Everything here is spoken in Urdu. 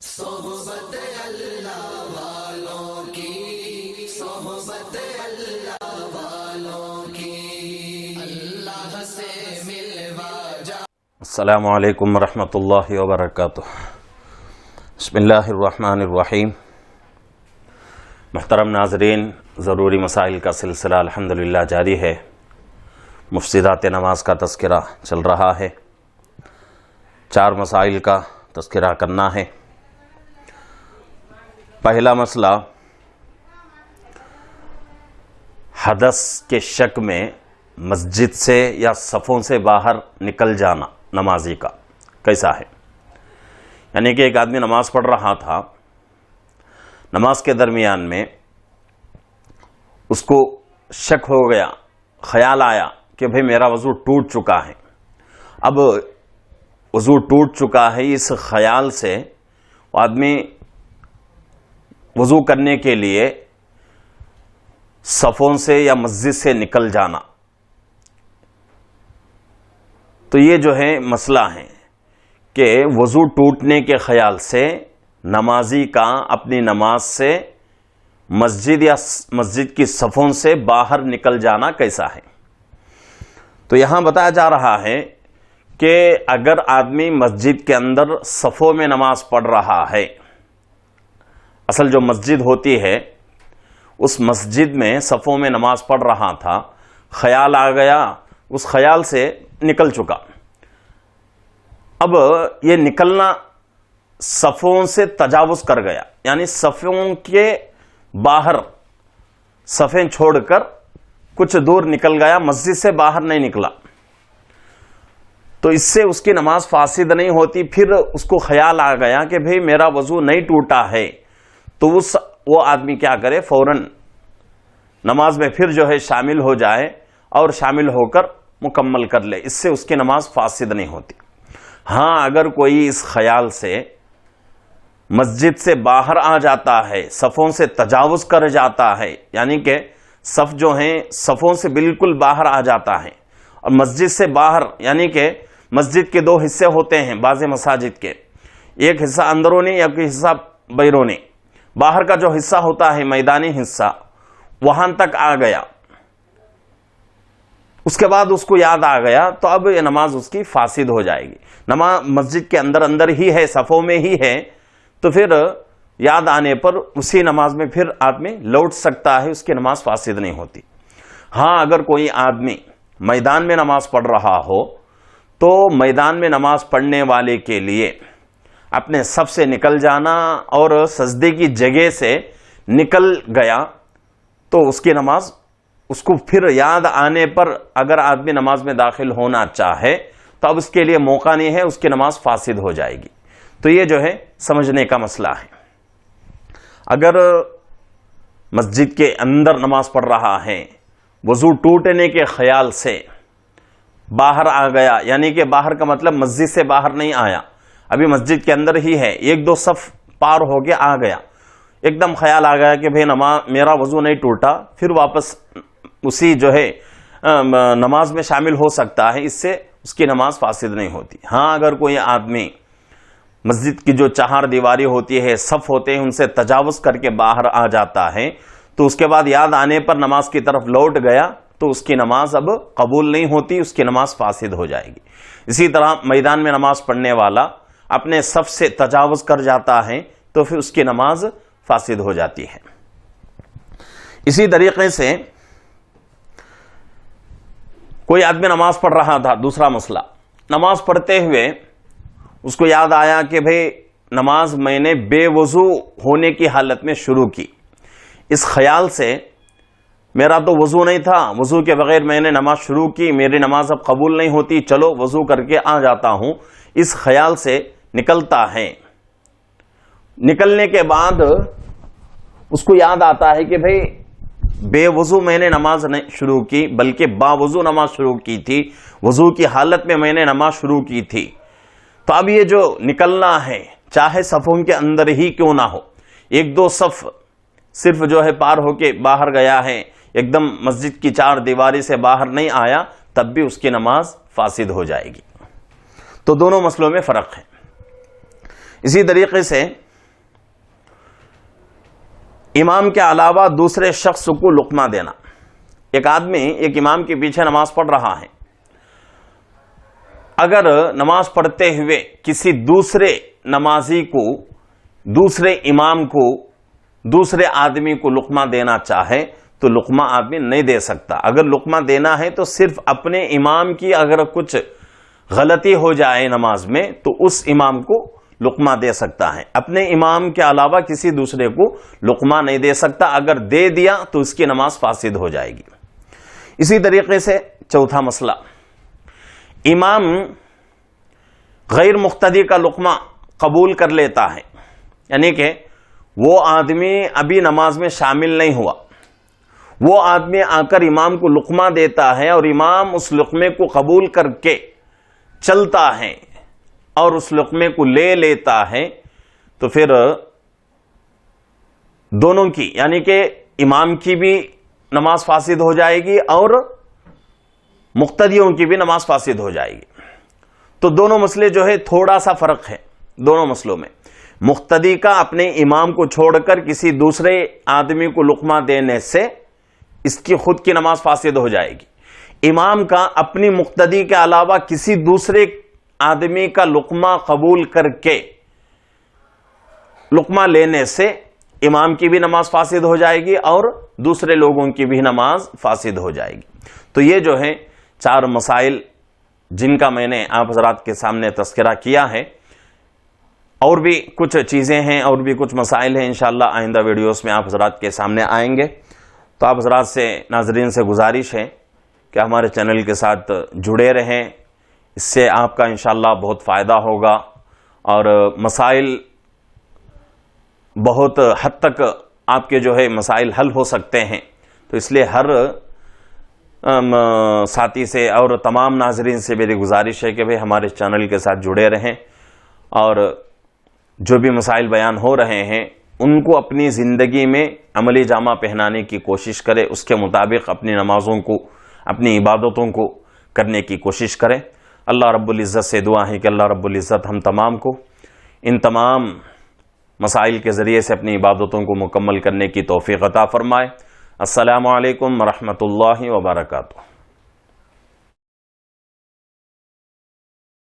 صحبت اللہ والوں کی، صحبت اللہ والوں کی، اللہ سے ملوا جا۔ السلام علیکم ورحمۃ اللہ وبرکاتہ۔ بسم اللہ الرحمن الرحیم۔ محترم ناظرین، ضروری مسائل کا سلسلہ الحمدللہ جاری ہے۔ مفسدات نماز کا تذکرہ چل رہا ہے۔ 4 مسائل کا تذکرہ کرنا ہے۔ پہلا مسئلہ، حدث کے شک میں مسجد سے یا صفوں سے باہر نکل جانا نمازی کا کیسا ہے؟ یعنی کہ ایک آدمی نماز پڑھ رہا تھا، نماز کے درمیان میں اس کو شک ہو گیا، خیال آیا کہ بھئی میرا وضو ٹوٹ چکا ہے۔ اب وضو ٹوٹ چکا ہے، اس خیال سے وہ آدمی وضو کرنے کے لیے صفوں سے یا مسجد سے نکل جانا، تو یہ جو ہے مسئلہ ہے کہ وضو ٹوٹنے کے خیال سے نمازی کا اپنی نماز سے مسجد یا مسجد کی صفوں سے باہر نکل جانا کیسا ہے؟ تو یہاں بتایا جا رہا ہے کہ اگر آدمی مسجد کے اندر صفوں میں نماز پڑھ رہا ہے، اصل جو مسجد ہوتی ہے اس مسجد میں صفوں میں نماز پڑھ رہا تھا، خیال آ گیا، اس خیال سے نکل چکا۔ اب یہ نکلنا صفوں سے تجاوز کر گیا، یعنی صفوں کے باہر صفیں چھوڑ کر کچھ دور نکل گیا، مسجد سے باہر نہیں نکلا، تو اس سے اس کی نماز فاسد نہیں ہوتی۔ پھر اس کو خیال آ گیا کہ بھئی میرا وضو نہیں ٹوٹا ہے، تو وہ آدمی کیا کرے، فوراً نماز میں پھر جو ہے شامل ہو جائے اور شامل ہو کر مکمل کر لے، اس سے اس کی نماز فاسد نہیں ہوتی۔ ہاں، اگر کوئی اس خیال سے مسجد سے باہر آ جاتا ہے، صفوں سے تجاوز کر جاتا ہے، یعنی کہ صف جو ہیں صفوں سے بالکل باہر آ جاتا ہے، اور مسجد سے باہر یعنی کہ مسجد کے 2 حصے ہوتے ہیں بعض مساجد کے، ایک حصہ اندرونی، ایک حصہ بیرونی۔ باہر کا جو حصہ ہوتا ہے میدانی حصہ، وہاں تک آ گیا، اس کے بعد اس کو یاد آ گیا، تو اب یہ نماز اس کی فاسد ہو جائے گی۔ نماز مسجد کے اندر ہی ہے، صفوں میں ہی ہے، تو پھر یاد آنے پر اسی نماز میں پھر آدمی لوٹ سکتا ہے، اس کی نماز فاسد نہیں ہوتی۔ ہاں، اگر کوئی آدمی میدان میں نماز پڑھ رہا ہو تو میدان میں نماز پڑھنے والے کے لیے اپنے صف سے نکل جانا اور سجدے کی جگہ سے نکل گیا تو اس کی نماز، اس کو پھر یاد آنے پر اگر آدمی نماز میں داخل ہونا چاہے تو اب اس کے لیے موقع نہیں ہے، اس کی نماز فاسد ہو جائے گی۔ تو یہ جو ہے سمجھنے کا مسئلہ ہے۔ اگر مسجد کے اندر نماز پڑھ رہا ہے، وضو ٹوٹنے کے خیال سے باہر آ گیا، یعنی کہ باہر کا مطلب مسجد سے باہر نہیں آیا، ابھی مسجد کے اندر ہی ہے، 1-2 صف پار ہو کے آ گیا، ایک دم خیال آ گیا کہ بھئی میرا وضو نہیں ٹوٹا، پھر واپس اسی جو ہے نماز میں شامل ہو سکتا ہے، اس سے اس کی نماز فاسد نہیں ہوتی۔ ہاں، اگر کوئی آدمی مسجد کی جو 4 دیواری ہوتی ہے، صف ہوتے ہیں، ان سے تجاوز کر کے باہر آ جاتا ہے، تو اس کے بعد یاد آنے پر نماز کی طرف لوٹ گیا تو اس کی نماز اب قبول نہیں ہوتی، اس کی نماز فاسد ہو جائے گی۔ اسی طرح میدان میں نماز پڑھنے والا اپنے صف سے تجاوز کر جاتا ہے تو پھر اس کی نماز فاسد ہو جاتی ہے۔ اسی طریقے سے کوئی آدمی نماز پڑھ رہا تھا، دوسرا مسئلہ، نماز پڑھتے ہوئے اس کو یاد آیا کہ بھئی نماز میں نے بے وضو ہونے کی حالت میں شروع کی، اس خیال سے میرا تو وضو نہیں تھا، وضو کے بغیر میں نے نماز شروع کی، میری نماز اب قبول نہیں ہوتی، چلو وضو کر کے آ جاتا ہوں، اس خیال سے نکلتا ہے۔ نکلنے کے بعد اس کو یاد آتا ہے کہ بھئی بے وضو میں نے نماز نہیں شروع کی، بلکہ با وضو نماز شروع کی تھی، وضو کی حالت میں نے نماز شروع کی تھی، تو اب یہ جو نکلنا ہے چاہے صفوں کے اندر ہی کیوں نہ ہو، 1-2 صف صرف جو ہے پار ہو کے باہر گیا ہے، ایک دم مسجد کی 4 دیواری سے باہر نہیں آیا، تب بھی اس کی نماز فاسد ہو جائے گی۔ تو دونوں مسئلوں میں فرق ہے۔ اسی طریقے سے امام کے علاوہ دوسرے شخص کو لقمہ دینا. ایک آدمی ایک امام کے پیچھے نماز پڑھ رہا ہے، اگر نماز پڑھتے ہوئے کسی دوسرے نمازی کو، دوسرے امام کو، دوسرے آدمی کو لقمہ دینا چاہے تو لقمہ آدمی نہیں دے سکتا. اگر لقمہ دینا ہے تو صرف اپنے امام کی اگر کچھ غلطی ہو جائے نماز میں تو اس امام کو لقمہ دے سکتا ہے. اپنے امام کے علاوہ کسی دوسرے کو لقمہ نہیں دے سکتا. اگر دے دیا تو اس کی نماز فاسد ہو جائے گی. اسی طریقے سے چوتھا مسئلہ، امام غیر مقتدی کا لقمہ قبول کر لیتا ہے، یعنی کہ وہ آدمی ابھی نماز میں شامل نہیں ہوا، وہ آدمی آ کر امام کو لقمہ دیتا ہے اور امام اس لقمے کو قبول کر کے چلتا ہے اور اس لقمے کو لے لیتا ہے، تو پھر دونوں کی یعنی کہ امام کی بھی نماز فاسد ہو جائے گی اور مقتدیوں کی بھی نماز فاسد ہو جائے گی. تو دونوں مسئلے جو ہے تھوڑا سا فرق ہے دونوں مسئلوں میں. مقتدی کا اپنے امام کو چھوڑ کر کسی دوسرے آدمی کو لقمہ دینے سے اس کی خود کی نماز فاسد ہو جائے گی. امام کا اپنی مقتدی کے علاوہ کسی دوسرے آدمی کا لقمہ قبول کر کے لقمہ لینے سے امام کی بھی نماز فاسد ہو جائے گی اور دوسرے لوگوں کی بھی نماز فاسد ہو جائے گی. تو یہ جو ہے 4 مسائل جن کا میں نے آپ حضرات کے سامنے تذکرہ کیا ہے. اور بھی کچھ چیزیں ہیں اور بھی کچھ مسائل ہیں، انشاءاللہ آئندہ ویڈیوز میں آپ حضرات کے سامنے آئیں گے. تو آپ حضرات سے، ناظرین سے گزارش ہے کہ ہمارے چینل کے ساتھ جڑے رہیں، اس سے آپ کا انشاءاللہ بہت فائدہ ہوگا اور مسائل بہت حد تک آپ کے جو ہے مسائل حل ہو سکتے ہیں. تو اس لیے ہر ساتھی سے اور تمام ناظرین سے میری گزارش ہے کہ بھئی ہمارے چینل کے ساتھ جڑے رہیں اور جو بھی مسائل بیان ہو رہے ہیں ان کو اپنی زندگی میں عملی جامہ پہنانے کی کوشش کرے، اس کے مطابق اپنی نمازوں کو، اپنی عبادتوں کو کرنے کی کوشش کریں. اللہ رب العزت سے دعا ہے کہ اللہ رب العزت ہم تمام کو ان تمام مسائل کے ذریعے سے اپنی عبادتوں کو مکمل کرنے کی توفیق عطا فرمائے. السلام علیکم ورحمۃ اللہ وبرکاتہ.